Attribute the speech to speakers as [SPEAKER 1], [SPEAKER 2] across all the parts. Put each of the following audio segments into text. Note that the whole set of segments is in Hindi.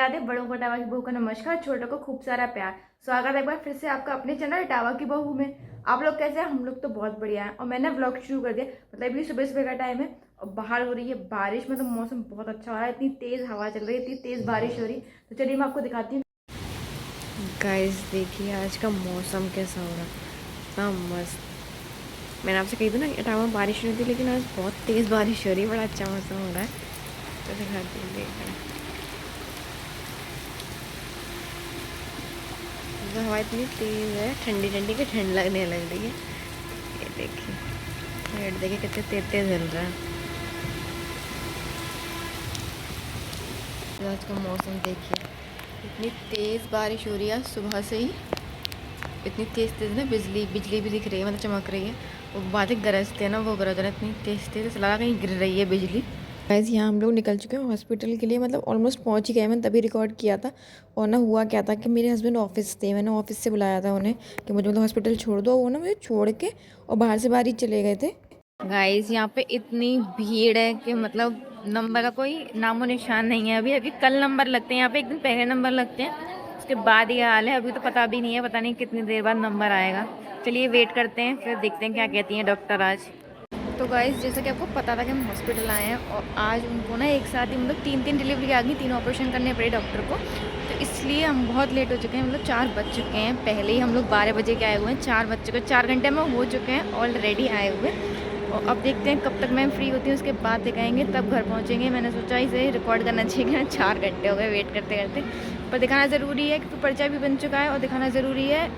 [SPEAKER 1] राधे। बड़ों को टावा की बहू का नमस्कार, छोटों को खूब सारा प्यार। स्वागत है एक बार फिर से आपका अपने चैनल टावा की बहू में। आप लोग कैसे हैं? हम लोग तो बहुत बढ़िया हैं। और मैंने व्लॉग शुरू कर दिया, मतलब ये सुबह सुबह का टाइम है और बाहर हो रही है बारिश। मतलब मौसम बहुत अच्छा हो रहा है, इतनी तेज हवा चल रही है, इतनी तेज बारिश हो रही। तो चलिए मैं आपको दिखाती हूँ।
[SPEAKER 2] गाइस देखिए आज का मौसम कैसा हो रहा है, इतना मस्त। मैंने आपसे कही थी ना इटावा में बारिश नहीं थी, लेकिन आज बहुत तेज़ बारिश हो रही है। बड़ा अच्छा मौसम हो रहा है। तो दिखाती हूँ, देखना। तो हवा इतनी तेज़ है, ठंडी ठंडी की ठंड लगने लग रही है। ये देखिए, पेड़ देखिए कितने तेज तेज हिल रहा है। तो आज का मौसम देखिए, इतनी तेज़ बारिश हो रही है आज सुबह से ही। इतनी तेज़ तेज़ ना बिजली बिजली भी दिख रही है, मतलब चमक रही है। वो बातें गरजते हैं ना, वो गरज रहा है इतनी तेज़ तेज़, ऐसा लगा कहीं गिर रही है बिजली। गाइस यहाँ हम लोग निकल चुके हैं हॉस्पिटल के लिए, मतलब ऑलमोस्ट पहुंच ही गए। मैंने तभी रिकॉर्ड किया था। और ना हुआ क्या था कि मेरे हस्बैंड ऑफिस थे, मैंने ऑफिस से बुलाया था उन्हें कि मुझे मतलब हॉस्पिटल छोड़ दो। वो ना मुझे छोड़ के और बाहर से बाहर ही चले गए थे। गाइस यहाँ पे इतनी भीड़ है कि मतलब नंबर का कोई नामो निशान नहीं है। अभी अभी कल नंबर लगते हैं यहाँ पे, एक दिन पहले नंबर लगते हैं, उसके बाद ये हाल है। अभी तो पता भी नहीं है, पता नहीं कितनी देर बाद नंबर आएगा। चलिए वेट करते हैं, फिर देखते हैं क्या कहती हैं डॉक्टर आज। तो गाइस जैसा कि आपको पता था कि हम हॉस्पिटल आए हैं, और आज उनको ना एक साथ ही मतलब तीन डिलीवरी आ गई, 3 ऑपरेशन करने पड़े डॉक्टर को। तो इसलिए हम बहुत लेट हो चुके हैं, मतलब 4 बज चुके हैं। पहले ही हम लोग 12 बजे के आए हुए हैं, 4 बज चुके हैं, 4 घंटे में हो चुके हैं ऑलरेडी आए हुए। और अब देखते हैं कब तक मैम फ्री होती है, उसके बाद दिखाएंगे, तब घर पहुँचेंगे। मैंने सोचा इसे रिकॉर्ड करना चाहिए कि 4 घंटे हो गए वेट करते करते, पर दिखाना ज़रूरी है क्योंकि पर्चा भी बन चुका है और दिखाना ज़रूरी है।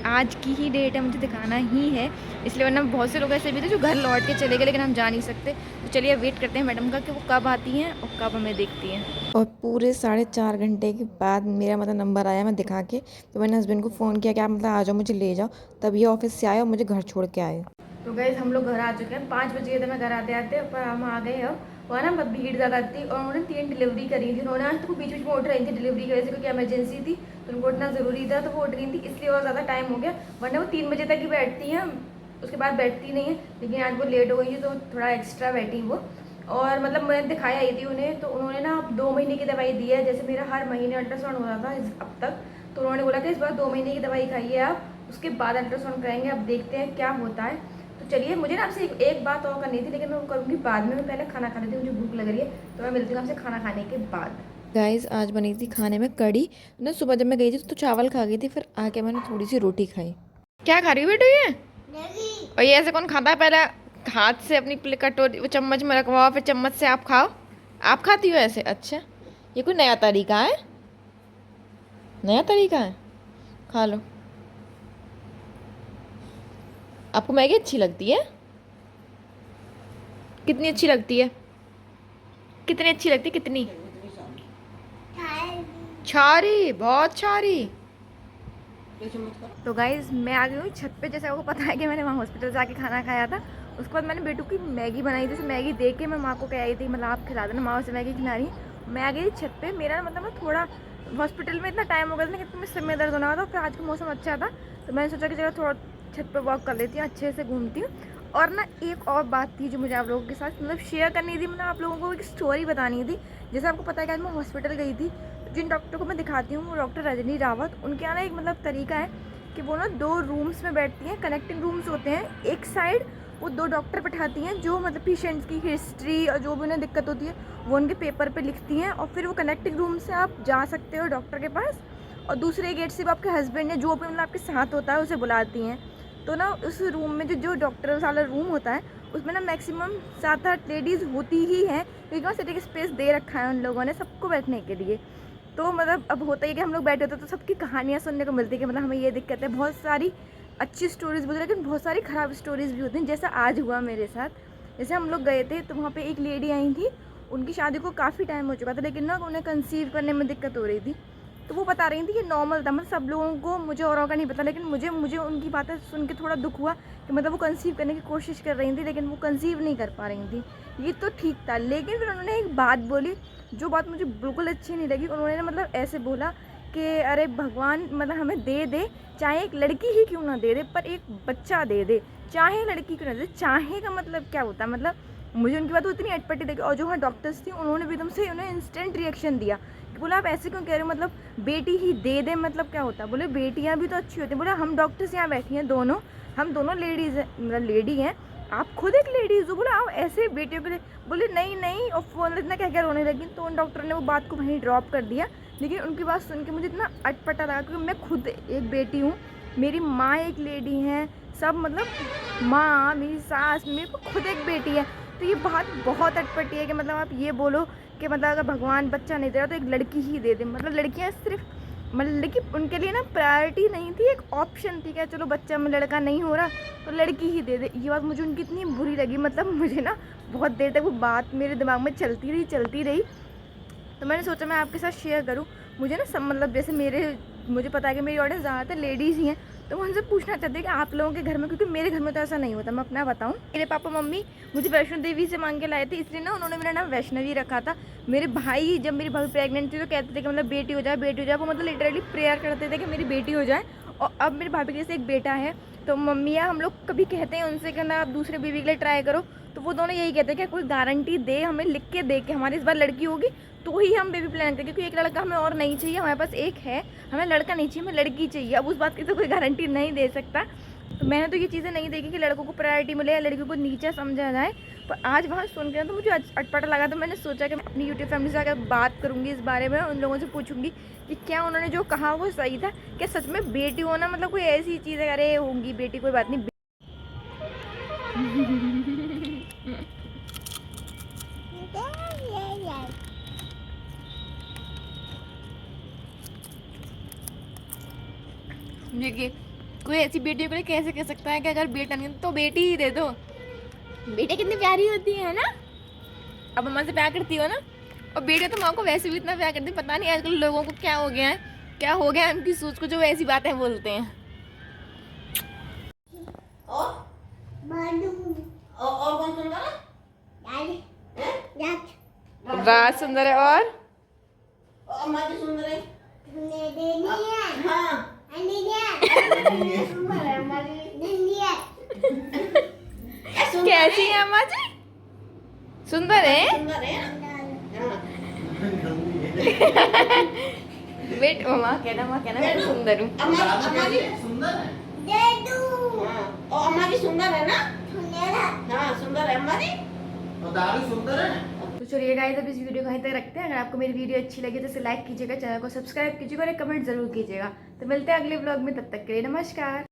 [SPEAKER 2] आज की ही डेट है, मुझे दिखाना ही है इसलिए, वरना बहुत से लोग ऐसे भी थे जो घर लौट के चले गए, लेकिन हम जा नहीं सकते। तो चलिए वेट करते हैं मैडम का कि वो कब आती हैं और कब हमें देखती हैं। और पूरे 4.5 घंटे के बाद मेरा मतलब नंबर आया, मैं दिखा के तो मैंने हस्बैंड को फ़ोन किया कि आप मतलब आ जाओ, मुझे ले जाओ। तब ये ऑफिस से आए और मुझे घर छोड़ के आए।
[SPEAKER 1] तो गैस हम लोग घर आ चुके हैं, 5 बज गए थे मैं घर आते आते, पर हम आ गए अब। वहाँ ना बहुत भीड़ ज़्यादा थी और उन्होंने 3 डिलीवरी करी थी। उन्होंने आज तो बीच बीच में उठ रही थी डिलीवरी की वजह से, क्योंकि इमरजेंसी थी तो उनको उठना ज़रूरी था, तो वो उठ रही थी, इसलिए और ज़्यादा टाइम हो गया। वरना वो 3 बजे तक ही बैठती हैं, उसके बाद बैठती नहीं है। लेकिन आज वो लेट हो गई थी तो थोड़ा एक्स्ट्रा बैठी वो। और मतलब मैं दिखाई आई थी उन्हें, तो उन्होंने ना 2 महीने की दवाई दी है। जैसे मेरा हर महीने अल्ट्रासाउंड हो रहा था अब तक, तो उन्होंने बोला कि इस बार 2 महीने की दवाई खाइए आप, उसके बाद अल्ट्रासाउंड कराएंगे। अब देखते हैं क्या होता है। तो चलिए, मुझे ना आपसे एक बात और करनी थी, लेकिन मैं वो करूँगी बाद में। मैं पहले खाना खा लेती हूँ, मुझे भूख लग रही है। तो मैं मिलती हूँ आपसे खाना खाने के बाद।
[SPEAKER 2] गाइस आज बनी थी खाने में कड़ी ना। सुबह जब मैं गई थी तो चावल खा गई थी, फिर आके मैंने थोड़ी सी रोटी खाई। क्या खा रही हो बेटू ये? और ये ऐसे कौन खाता है? पहले हाथ से अपनी प्लेट कटोरी वो चम्मच में रखवाओ, फिर चम्मच से आप खाओ। आप खाती हो ऐसे? अच्छा, ये कोई नया तरीका है? नया तरीका है, खा लो। आपको मैगी अच्छी लगती है? कितनी अच्छी लगती है? कितनी अच्छी लगती है? कितनी? छारी, बहुत छारी। तो गाइज मैं आ गई हूँ छत पे। जैसे आपको पता है कि मैंने वहाँ हॉस्पिटल से आके खाना खाया था, उसके बाद मैंने बेटू की मैगी बनाई थी। मैगी देख के मैं माँ को कह आई थी, मतलब आप खिला देना, माँ से मैगी खिला रही। मैं आ गई छत पे। मेरा मतलब ना थोड़ा हॉस्पिटल में इतना टाइम हो गया था ना कि तुम्हें सिर में दर्द होना हुआ था, फिर आज का मौसम अच्छा था तो मैंने सोचा कि चलो थोड़ा छत पर वॉक कर लेती हूँ, अच्छे से घूमती हूँ। और ना एक और बात थी जो मुझे आप लोगों के साथ मतलब शेयर करनी थी, मतलब आप लोगों को एक स्टोरी बतानी थी। जैसे आपको पता है कि आज मैं हॉस्पिटल गई थी, जिन डॉक्टर को मैं दिखाती हूँ वो डॉक्टर रजनी रावत। उनके यहाँ ना एक मतलब तरीका है कि वो ना 2 रूम्स में बैठती हैं, कनेक्टिंग रूम्स होते हैं। एक साइड वो 2 डॉक्टर बैठाती हैं जो मतलब पेशेंट्स की हिस्ट्री और जो भी उन्हें दिक्कत होती है वो उनके पेपर पे लिखती हैं, और फिर वो कनेक्टिंग रूम से आप जा सकते हो डॉक्टर के पास। और दूसरे गेट से आपके हस्बैंड या जो भी मतलब आपके साथ होता है उसे बुलाती हैं। तो ना उस रूम में जो जो डॉक्टर वाला रूम होता है उसमें ना मैक्सिमम 7-8 लेडीज़ होती ही हैं, क्योंकि वहाँ सिटिंग स्पेस दे रखा है उन लोगों ने सबको बैठने के लिए। तो मतलब अब होता है कि हम लोग बैठे होते तो सबकी कहानियाँ सुनने को मिलती है कि मतलब हमें ये दिक्कत है। बहुत सारी अच्छी स्टोरीज़ बोलते, लेकिन बहुत सारी ख़राब स्टोरीज़ भी होती हैं, जैसा आज हुआ मेरे साथ। जैसे हम लोग गए थे तो वहाँ पे एक लेडी आई थी, उनकी शादी को काफ़ी टाइम हो चुका था, लेकिन ना उन्हें कंसीव करने में दिक्कत हो रही थी। तो वो बता रही थी कि नॉर्मल था, मतलब सब लोगों को, मुझे औरों का नहीं पता, लेकिन मुझे मुझे उनकी बातें सुन के थोड़ा दुख हुआ कि मतलब वो कंसीव करने की कोशिश कर रही थी, लेकिन वो कंसीव नहीं कर पा रही थी। ये तो ठीक था, लेकिन फिर उन्होंने एक बात बोली जो बात मुझे बिल्कुल अच्छी नहीं लगी। उन्होंने मतलब ऐसे बोला कि अरे भगवान मतलब हमें दे दे, चाहे एक लड़की ही क्यों ना दे दे, पर एक बच्चा दे दे, चाहे लड़की क्यों ना दे। चाहे का मतलब क्या होता है? मतलब मुझे उनकी बात इतनी अटपटी लगी। और जो वहाँ डॉक्टर्स थी उन्होंने भी एकदम से उन्हें इंस्टेंट रिएक्शन दिया कि बोला आप ऐसे क्यों कह रहे हो, मतलब बेटी ही दे दे मतलब क्या होता है। बोले बेटियां भी तो अच्छी होती हैं। बोला हम डॉक्टर्स यहाँ बैठी हैं दोनों, हम दोनों लेडीज़ हैं, मतलब लेडी हैं, आप खुद एक लेडीज़ हो। बोला आप ऐसे बेटियों के लिए, बोले नहीं नहीं, और फ़ोन इतना क्या क्या रोने लगी। तो उन डॉक्टर ने वो बात को वहीं ड्रॉप कर दिया। लेकिन उनकी बात सुन के मुझे इतना अटपटा लगा, क्योंकि मैं खुद एक बेटी हूँ, मेरी माँ एक लेडी हैं, सब मतलब माँ, मेरी सास, मेरे को खुद एक बेटी है। तो ये बात बहुत अटपटी है कि मतलब आप ये बोलो कि मतलब अगर भगवान बच्चा नहीं दे रहा तो एक लड़की ही दे दे। मतलब लड़कियाँ सिर्फ, मतलब लड़की उनके लिए ना प्रायोरिटी नहीं थी, एक ऑप्शन थी कि चलो बच्चा में लड़का नहीं हो रहा तो लड़की ही दे दे। ये बात मुझे उनकी इतनी बुरी लगी, मतलब मुझे ना बहुत देर तक वो बात मेरे दिमाग में चलती रही। तो मैंने सोचा मैं आपके साथ शेयर करूं। मुझे ना सब मतलब जैसे मुझे पता है कि मेरी ऑडियंस ज़्यादातर लेडीज़ ही हैं, तो मैं उनसे पूछना चाहती हूँ कि आप लोगों के घर में, क्योंकि मेरे घर में तो ऐसा नहीं होता। मैं अपना बताऊँ, मेरे पापा मम्मी मुझे वैष्णो देवी से मांग के लाए थे, इसलिए ना उन्होंने मेरा नाम वैष्णवी रखा था। मेरे भाई, जब मेरी भाभी प्रेग्नेंट थी तो कहते थे कि मतलब बेटी हो जाए, बेटी हो जाए। वो मतलब लिटरली प्रेयर करते थे कि मेरी बेटी हो जाए। और अब मेरी भाभी के जैसे एक बेटा है, तो मम्मियाँ हम लोग कभी कहते हैं उनसे कि ना आप दूसरे बेबी के लिए ट्राई करो, तो वो दोनों यही कहते हैं कि कोई गारंटी दे, हमें लिख के दे कि हमारी इस बार लड़की होगी तो ही हम बेबी प्लान करें, क्योंकि एक लड़का हमें और नहीं चाहिए, हमारे पास एक है, हमें लड़का नहीं चाहिए, हमें लड़की चाहिए। अब उस बात की तो कोई गारंटी नहीं दे सकता। तो मैंने तो ये चीज़ें नहीं देखी कि लड़कों को प्रायोरिटी मिले या लड़कियों को नीचा समझा जाए। पर आज वहाँ सुन के तो मुझे अटपटा लगा। तो मैंने सोचा कि मैं अपनी यूट्यूब फैमिली से अगर बात करूँगी इस बारे में, उन लोगों से पूछूंगी कि क्या उन्होंने जो कहा वो सही था, क्या सच में बेटी होना मतलब कोई ऐसी चीज़ है, अरे होंगी बेटी कोई बात नहीं। देखिए कोई ऐसी बेटियों के लिए कैसे कह सकता है कि अगर बेटा नहीं तो बेटी ही दे दो। बेटी कितनी प्यारी होती है ना, अब माँ से प्यार करती हो ना, और बेटे तो माँ को वैसे भी इतना प्यार करती है। पता नहीं आजकल लोगों को क्या हो गया है, क्या हो गया है उनकी सोच को, जो ऐसी बातें बोलते हैं।
[SPEAKER 3] और कौन सुन रहा है?
[SPEAKER 2] राज सुंदर है और
[SPEAKER 3] अम्मा जी सुन रहे? हाँ
[SPEAKER 2] कैसी है अम्मा जी, सुंदर है।
[SPEAKER 3] सुंदर है।
[SPEAKER 2] वेट माँ कहना मैं सुंदर हूँ।
[SPEAKER 3] अम्मा जी सुंदर है। और अम्मा जी सुंदर है ना? हाँ सुंदर है अम्मा जी। और दारू सुंदर है।
[SPEAKER 1] तो चलिए गाइस, अब इस वीडियो को यहीं तक रखते हैं। अगर आपको मेरी वीडियो अच्छी लगी तो इसे लाइक कीजिएगा, चैनल को सब्सक्राइब कीजिएगा और एक कमेंट जरूर कीजिएगा। तो मिलते हैं अगले व्लॉग में, तब तक के लिए नमस्कार।